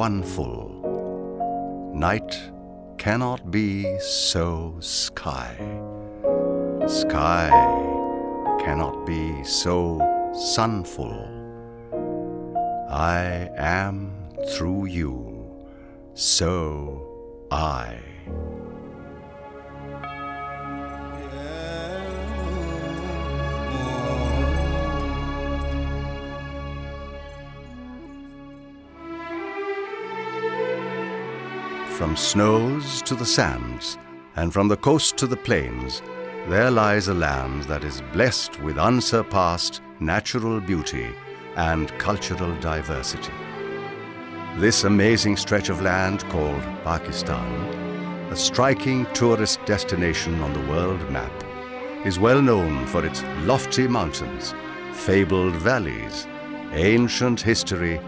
one full. Night cannot be so sky. Sky cannot be so sunful. I am through you, so I. From snows to the sands, and from the coast to the plains, there lies a land that is blessed with unsurpassed natural beauty and cultural diversity. This amazing stretch of land called Pakistan, a striking tourist destination on the world map, is well known for its lofty mountains, fabled valleys, ancient history,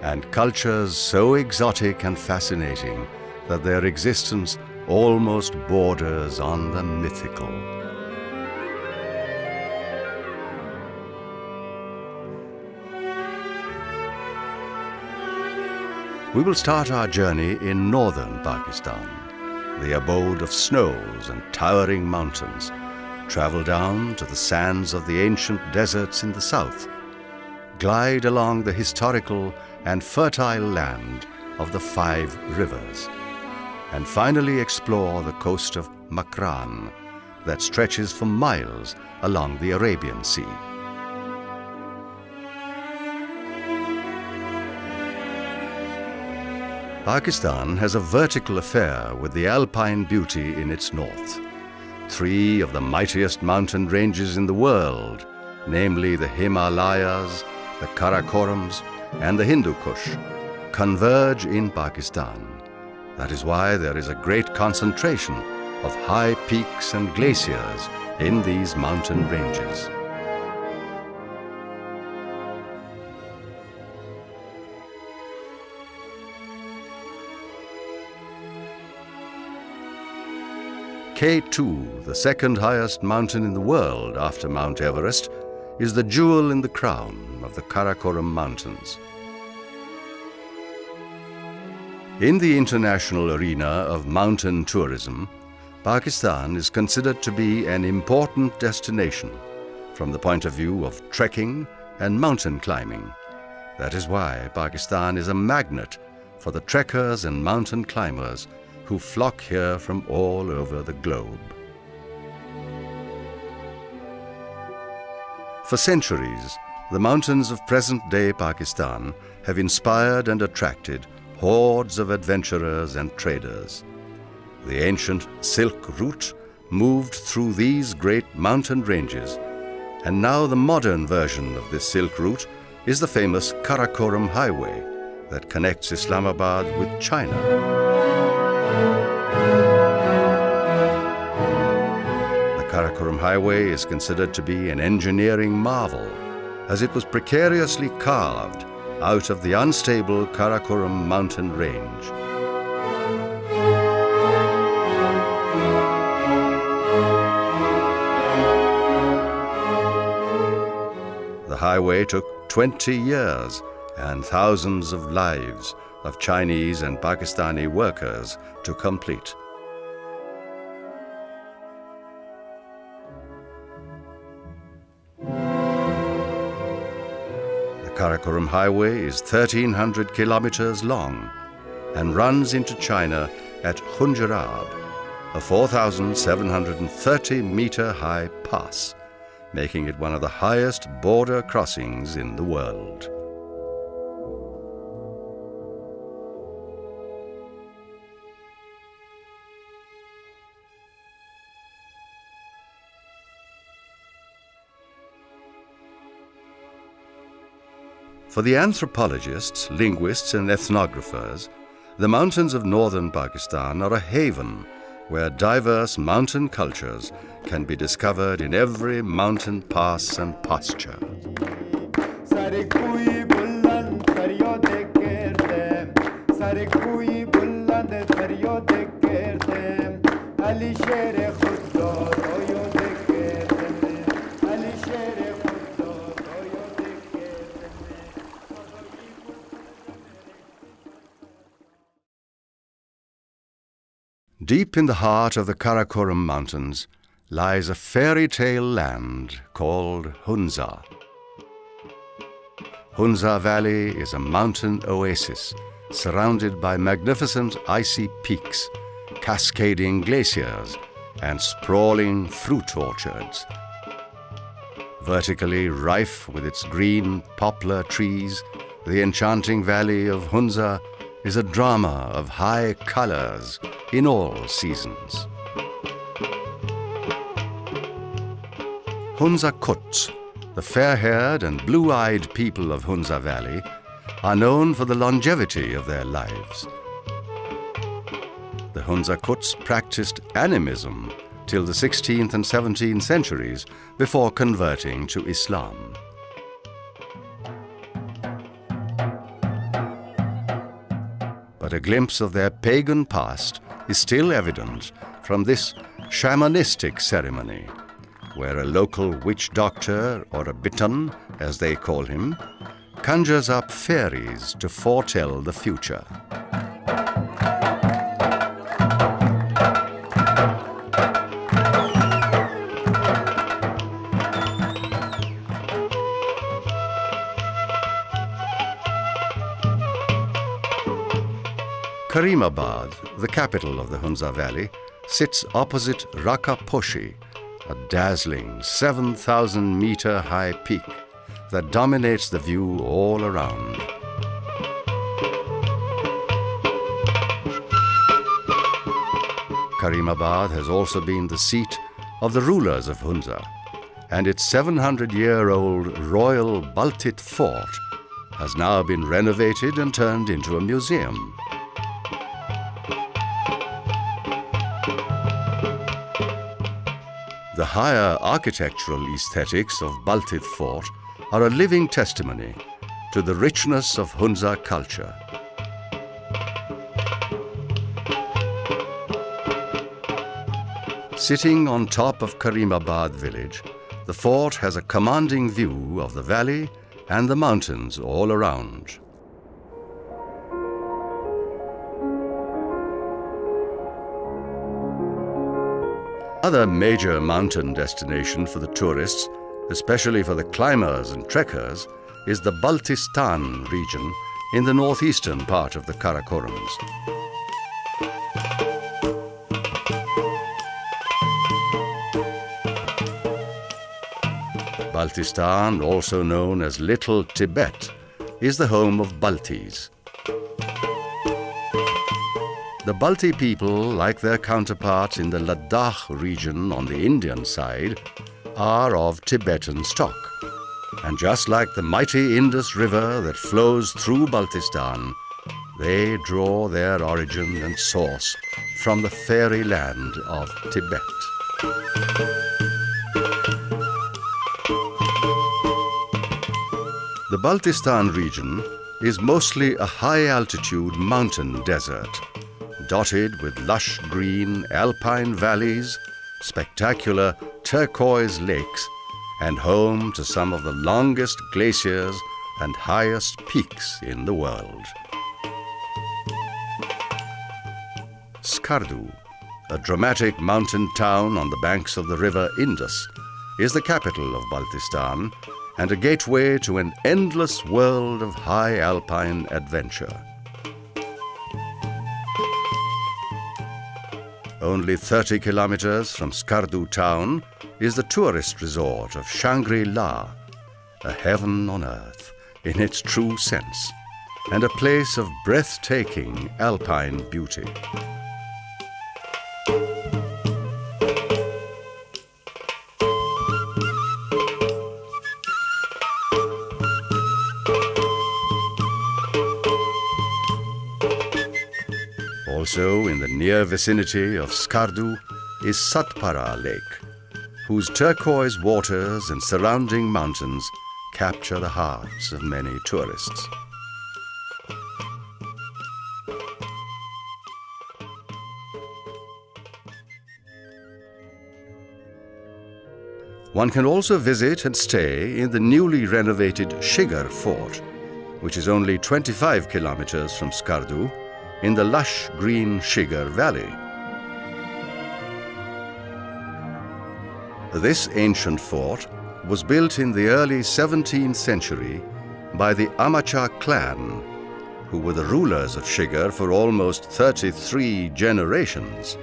and cultures so exotic and fascinating that their existence almost borders on the mythical. We will start our journey in northern Pakistan, the abode of snows and towering mountains, travel down to the sands of the ancient deserts in the south, glide along the historical and fertile land of the 5 rivers, and finally explore the coast of Makran that stretches for miles along the Arabian Sea. Pakistan has a vertical affair with the alpine beauty in its north. 3 of the mightiest mountain ranges in the world, namely the Himalayas, the Karakorams, and the Hindu Kush, converge in Pakistan. That is why there is a great concentration of high peaks and glaciers in these mountain ranges. K2, the second highest mountain in the world after Mount Everest, is the jewel in the crown of the Karakoram Mountains. In the international arena of mountain tourism, Pakistan is considered to be an important destination from the point of view of trekking and mountain climbing. That is why Pakistan is a magnet for the trekkers and mountain climbers who flock here from all over the globe. For centuries, the mountains of present-day Pakistan have inspired and attracted hordes of adventurers and traders. The ancient Silk Route moved through these great mountain ranges, and now the modern version of this Silk Route is the famous Karakoram Highway that connects Islamabad with China. The Karakoram Highway is considered to be an engineering marvel, as it was precariously carved out of the unstable Karakoram mountain range. The highway took 20 years and thousands of lives of Chinese and Pakistani workers to complete. The Karakoram Highway is 1,300 kilometers long and runs into China at Khunjerab, a 4,730-meter high pass, making it one of the highest border crossings in the world. For the anthropologists, linguists, and ethnographers, the mountains of northern Pakistan are a haven where diverse mountain cultures can be discovered in every mountain pass and pasture. Deep in the heart of the Karakoram Mountains lies a fairy tale land called Hunza. Hunza Valley is a mountain oasis surrounded by magnificent icy peaks, cascading glaciers, and sprawling fruit orchards. Vertically rife with its green poplar trees, the enchanting valley of Hunza is a drama of high colors in all seasons. Hunza Kuts, the fair-haired and blue-eyed people of Hunza Valley, are known for the longevity of their lives. The Hunza Kuts practiced animism till the 16th and 17th centuries before converting to Islam. But a glimpse of their pagan past is still evident from this shamanistic ceremony, where a local witch doctor, or a bitan, as they call him, conjures up fairies to foretell the future. Karimabad, the capital of the Hunza Valley, sits opposite Rakaposhi, a dazzling 7,000-meter high peak that dominates the view all around. Karimabad has also been the seat of the rulers of Hunza, and its 700-year-old royal Baltit fort has now been renovated and turned into a museum. The higher architectural aesthetics of Baltit Fort are a living testimony to the richness of Hunza culture. Sitting on top of Karimabad village, the fort has a commanding view of the valley and the mountains all around. Another major mountain destination for the tourists, especially for the climbers and trekkers, is the Baltistan region in the northeastern part of the Karakorams. Baltistan, also known as Little Tibet, is the home of Baltis. The Balti people, like their counterparts in the Ladakh region on the Indian side, are of Tibetan stock. And just like the mighty Indus River that flows through Baltistan, they draw their origin and source from the fairy land of Tibet. The Baltistan region is mostly a high-altitude mountain desert, dotted with lush green alpine valleys, spectacular turquoise lakes, and home to some of the longest glaciers and highest peaks in the world. Skardu, a dramatic mountain town on the banks of the river Indus, is the capital of Baltistan and a gateway to an endless world of high alpine adventure. Only 30 kilometers from Skardu town is the tourist resort of Shangri-La, a heaven on earth in its true sense, and a place of breathtaking alpine beauty. Also in the near vicinity of Skardu is Satpara Lake, whose turquoise waters and surrounding mountains capture the hearts of many tourists. One can also visit and stay in the newly renovated Shigar Fort, which is only 25 kilometers from Skardu, in the lush green Shigar Valley. This ancient fort was built in the early 17th century by the Amacha clan, who were the rulers of Shigar for almost 33 generations.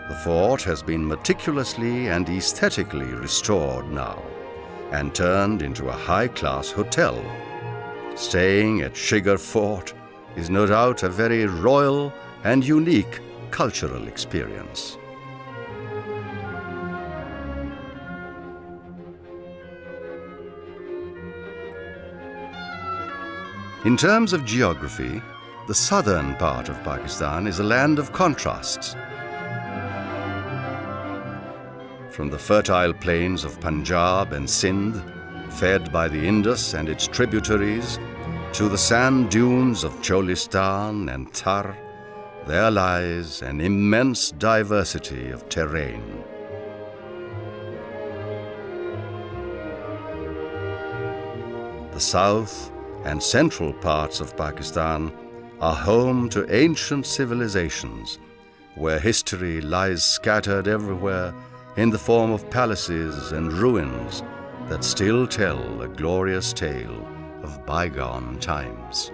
The fort has been meticulously and aesthetically restored now and turned into a high-class hotel. Staying at Shigar Fort is no doubt a very royal and unique cultural experience. In terms of geography, the southern part of Pakistan is a land of contrasts. From the fertile plains of Punjab and Sindh, fed by the Indus and its tributaries, to the sand dunes of Cholistan and Thar, there lies an immense diversity of terrain. The south and central parts of Pakistan are home to ancient civilizations, where history lies scattered everywhere in the form of palaces and ruins that still tell a glorious tale of bygone times.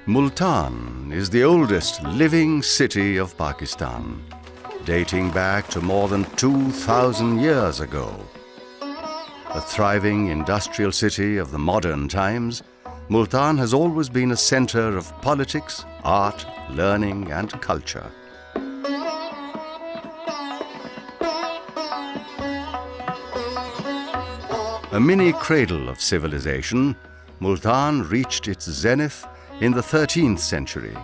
Multan is the oldest living city of Pakistan, dating back to more than 2,000 years ago. A thriving industrial city of the modern times, Multan has always been a center of politics, art, learning, and culture. A mini cradle of civilization, Multan reached its zenith in the 13th century,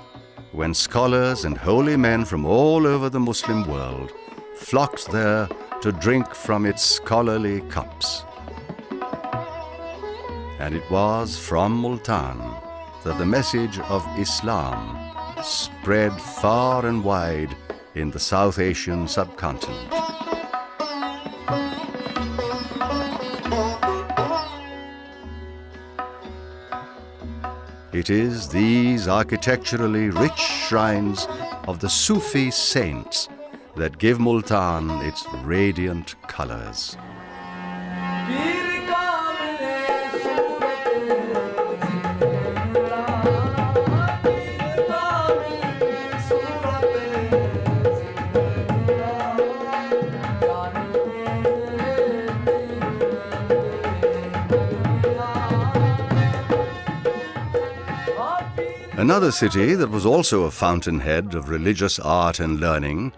when scholars and holy men from all over the Muslim world flocked there to drink from its scholarly cups. And it was from Multan that the message of Islam spread far and wide in the South Asian subcontinent. It is these architecturally rich shrines of the Sufi saints that give Multan its radiant colors. Another city that was also a fountainhead of religious art and learning,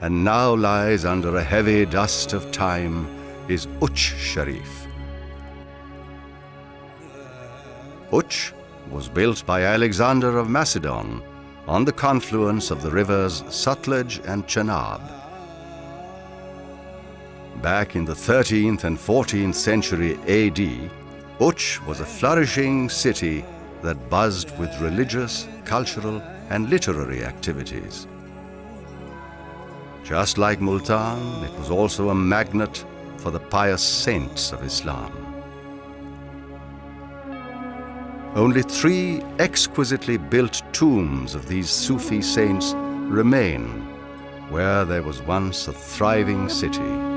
and now lies under a heavy dust of time, is Uch Sharif. Uch was built by Alexander of Macedon on the confluence of the rivers Sutlej and Chenab. Back in the 13th and 14th century AD, Uch was a flourishing city that buzzed with religious, cultural, and literary activities. Just like Multan, it was also a magnet for the pious saints of Islam. Only 3 exquisitely built tombs of these Sufi saints remain where there was once a thriving city.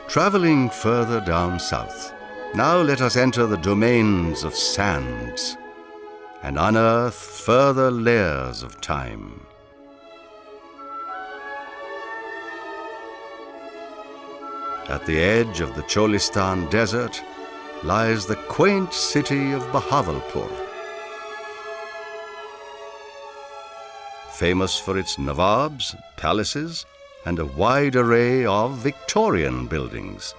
Traveling further down south, now let us enter the domains of sands and unearth further layers of time. At the edge of the Cholistan desert lies the quaint city of Bahawalpur, famous for its nawabs, palaces, and a wide array of Victorian buildings.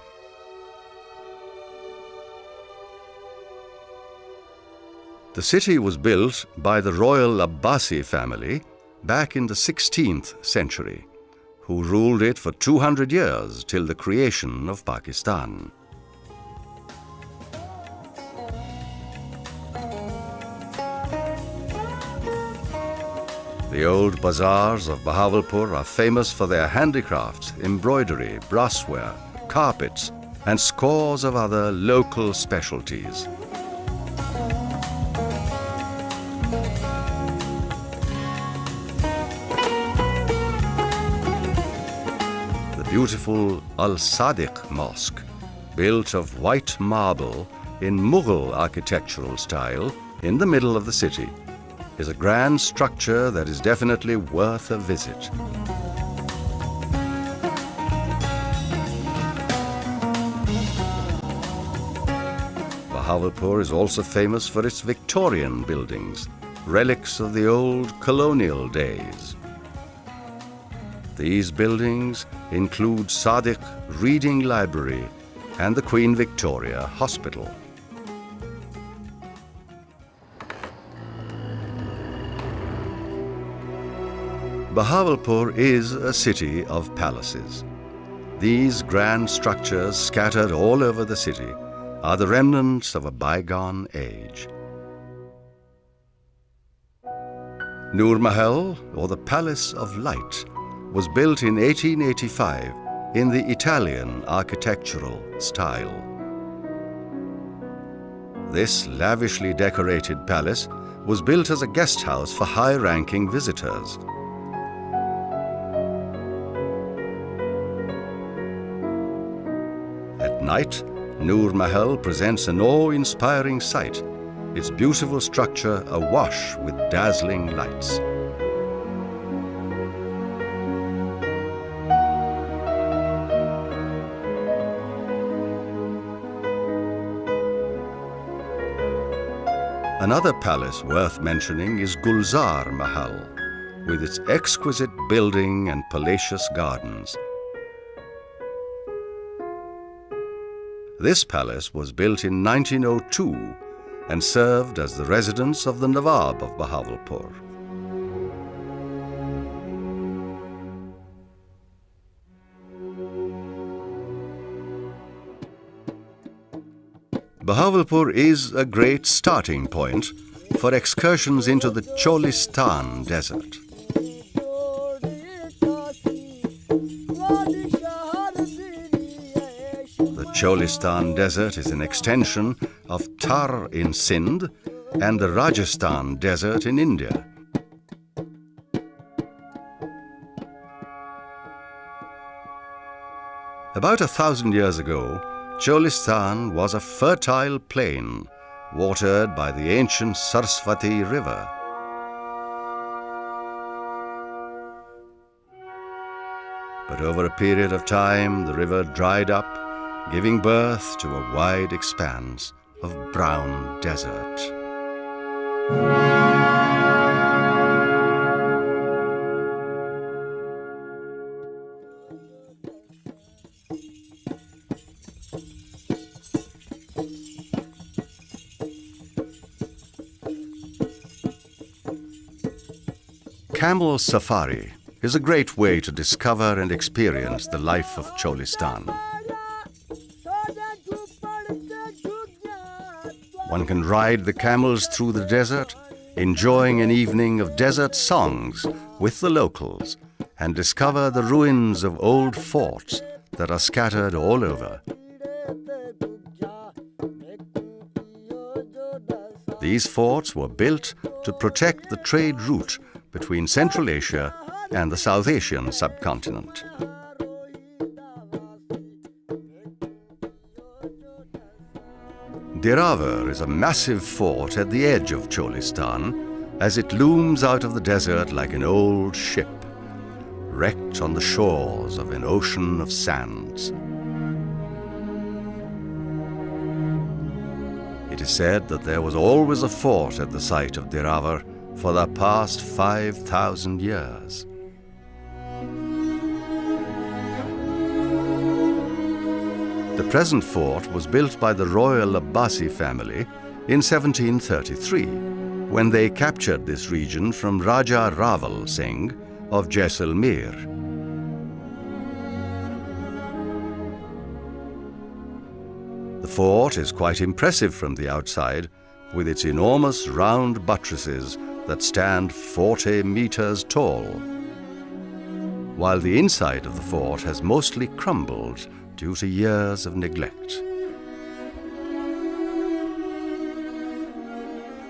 The city was built by the royal Abbasi family back in the 16th century, who ruled it for 200 years till the creation of Pakistan. The old bazaars of Bahawalpur are famous for their handicrafts, embroidery, brassware, carpets, and scores of other local specialties. The beautiful Al-Sadiq Mosque, built of white marble in Mughal architectural style in the middle of the city, is a grand structure that is definitely worth a visit. Bahawalpur is also famous for its Victorian buildings, relics of the old colonial days. These buildings include Sadiq Reading Library and the Queen Victoria Hospital. Bahawalpur is a city of palaces. These grand structures scattered all over the city are the remnants of a bygone age. Noor Mahal, or the Palace of Light, was built in 1885 in the Italian architectural style. This lavishly decorated palace was built as a guest house for high-ranking visitors. At night, Noor Mahal presents an awe-inspiring sight, its beautiful structure awash with dazzling lights. Another palace worth mentioning is Gulzar Mahal, with its exquisite building and palatial gardens. This palace was built in 1902 and served as the residence of the Nawab of Bahawalpur. Bahawalpur is a great starting point for excursions into the Cholistan desert. The Cholistan desert is an extension of Thar in Sindh and the Rajasthan desert in India. About 1,000 years ago, Cholistan was a fertile plain watered by the ancient Saraswati River. But over a period of time, the river dried up, giving birth to a wide expanse of brown desert. Camel safari is a great way to discover and experience the life of Cholistan. One can ride the camels through the desert, enjoying an evening of desert songs with the locals, and discover the ruins of old forts that are scattered all over. These forts were built to protect the trade route between Central Asia and the South Asian subcontinent. Diravar is a massive fort at the edge of Cholistan as it looms out of the desert like an old ship, wrecked on the shores of an ocean of sands. is said that there was always a fort at the site of Diravar for the past 5,000 years. The present fort was built by the royal Abbasi family in 1733, when they captured this region from Raja Raval Singh of Jaisalmer. The fort is quite impressive from the outside, with its enormous round buttresses that stand 40 meters tall, while the inside of the fort has mostly crumbled due to years of neglect.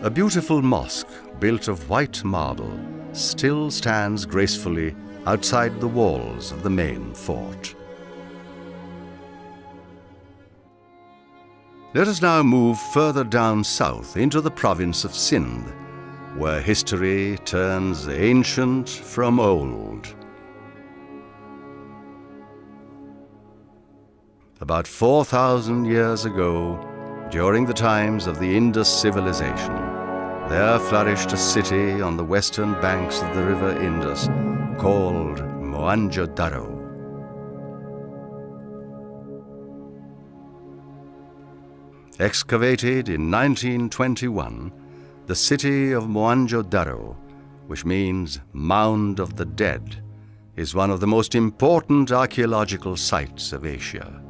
A beautiful mosque built of white marble still stands gracefully outside the walls of the main fort. Let us now move further down south into the province of Sindh, where history turns ancient from old. About 4,000 years ago, during the times of the Indus civilization, there flourished a city on the western banks of the river Indus called Mohenjo-daro. Excavated in 1921, the city of Mohenjo-daro, which means Mound of the Dead, is one of the most important archaeological sites of Asia.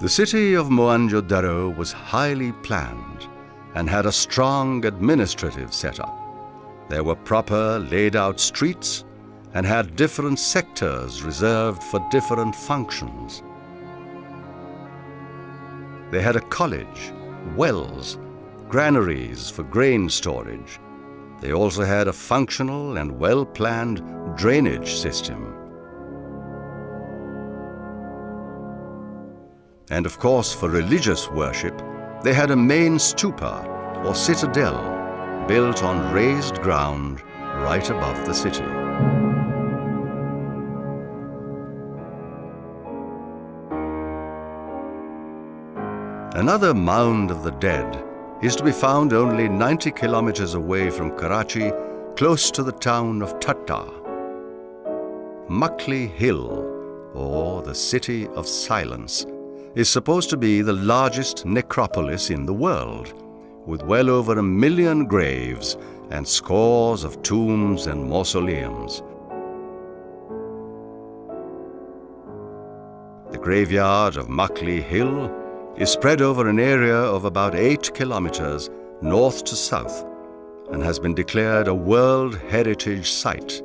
The city of Mohenjo-daro was highly planned and had a strong administrative setup. There were proper laid-out streets and had different sectors reserved for different functions. They had a college, wells, granaries for grain storage. They also had a functional and well-planned drainage system. And of course, for religious worship, they had a main stupa or citadel built on raised ground right above the city. Another mound of the dead is to be found only 90 kilometers away from Karachi, close to the town of Thatta. Muckley Hill, or the City of Silence, is supposed to be the largest necropolis in the world, with well over 1 million graves and scores of tombs and mausoleums. The graveyard of Muckley Hill is spread over an area of about 8 kilometers north to south and has been declared a World Heritage Site.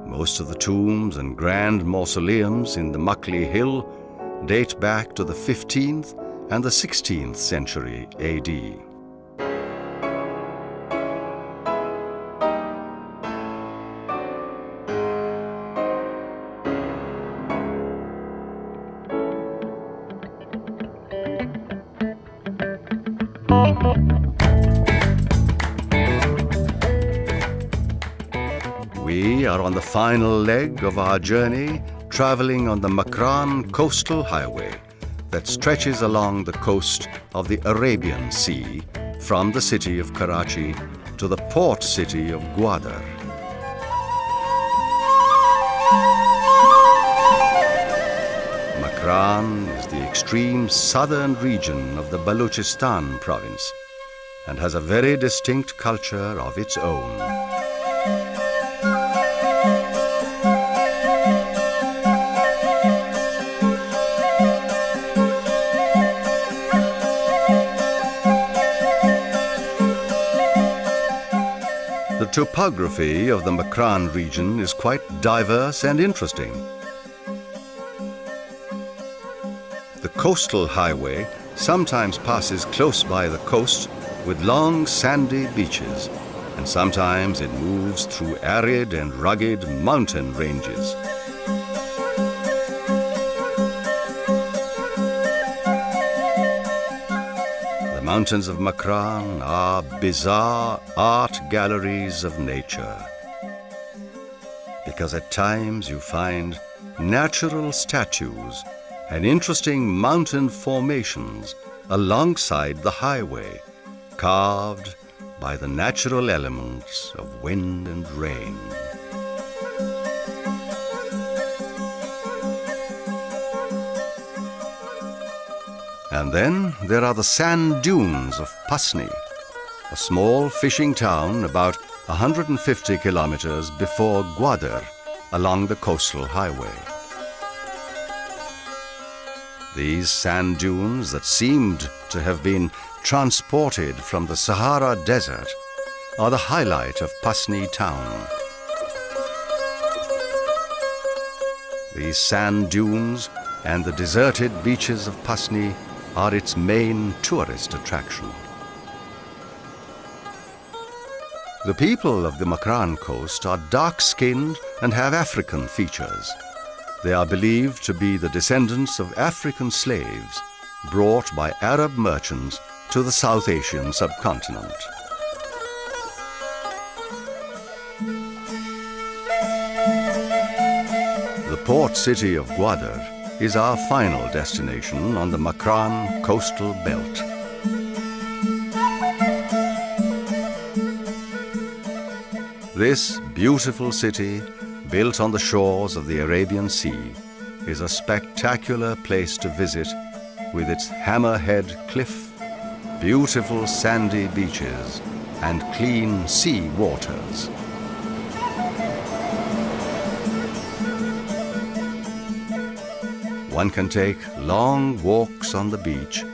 Most of the tombs and grand mausoleums in the Muckley Hill date back to the 15th and the 16th century AD. We are on the final leg of our journey, traveling on the Makran Coastal Highway that stretches along the coast of the Arabian Sea from the city of Karachi to the port city of Gwadar. Makran is the extreme southern region of the Balochistan province and has a very distinct culture of its own. The topography of the Makran region is quite diverse and interesting. The coastal highway sometimes passes close by the coast with long sandy beaches, and sometimes it moves through arid and rugged mountain ranges. The mountains of Makran are bizarre art galleries of nature. because at times you find natural statues and interesting mountain formations alongside the highway, carved by the natural elements of wind and rain. And then there are the sand dunes of Pasni, a small fishing town about 150 kilometers before Gwadar along the coastal highway. These sand dunes that seemed to have been transported from the Sahara Desert are the highlight of Pasni town. These sand dunes and the deserted beaches of Pasni are its main tourist attraction. The people of the Makran coast are dark-skinned and have African features. They are believed to be the descendants of African slaves brought by Arab merchants to the South Asian subcontinent. The port city of Gwadar is our final destination on the Makran coastal belt. This beautiful city, built on the shores of the Arabian Sea, is a spectacular place to visit with its hammerhead cliff, beautiful sandy beaches, and clean sea waters. One can take long walks on the beach,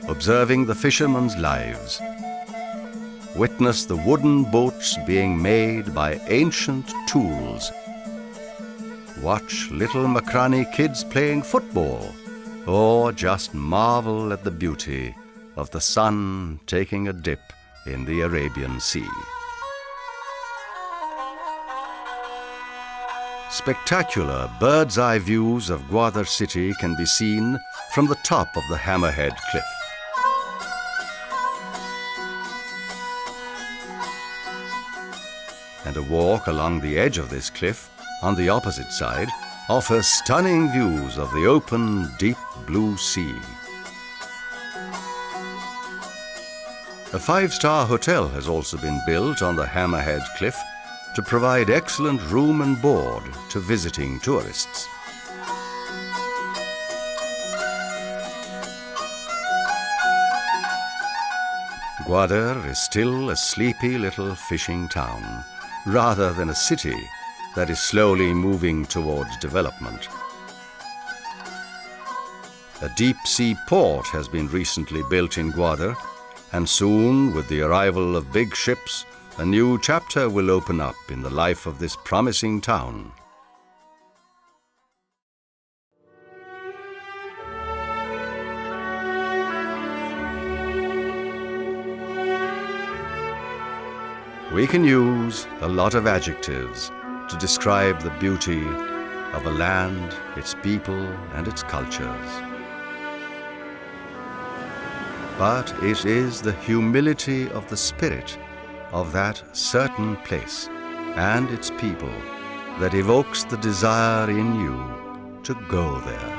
observing the fishermen's lives, witness the wooden boats being made by ancient tools, watch little Makrani kids playing football, or just marvel at the beauty of the sun taking a dip in the Arabian Sea. Spectacular bird's-eye views of Gwadar city can be seen from the top of the Hammerhead Cliff. And a walk along the edge of this cliff on the opposite side offers stunning views of the open, deep blue sea. A five-star hotel has also been built on the Hammerhead Cliff to provide excellent room and board to visiting tourists. Gwadar is still a sleepy little fishing town, rather than a city that is slowly moving towards development. A deep-sea port has been recently built in Gwadar, and soon, with the arrival of big ships, a new chapter will open up in the life of this promising town. We can use a lot of adjectives to describe the beauty of a land, its people, and its cultures. But it is the humility of the spirit of that certain place and its people that evokes the desire in you to go there.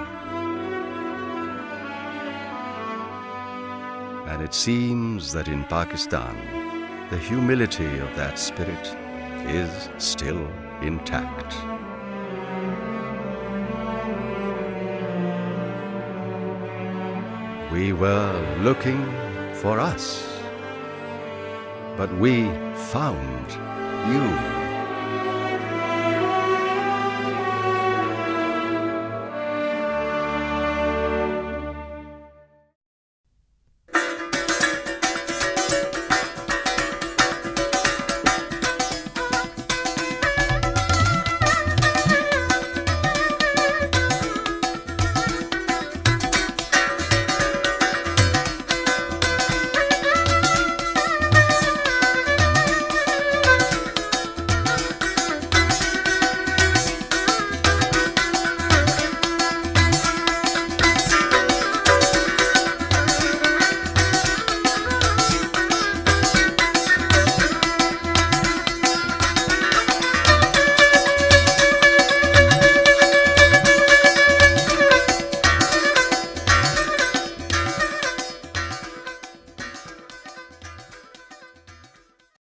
And it seems that in Pakistan, the humility of that spirit is still intact. We were looking for us, but we found you.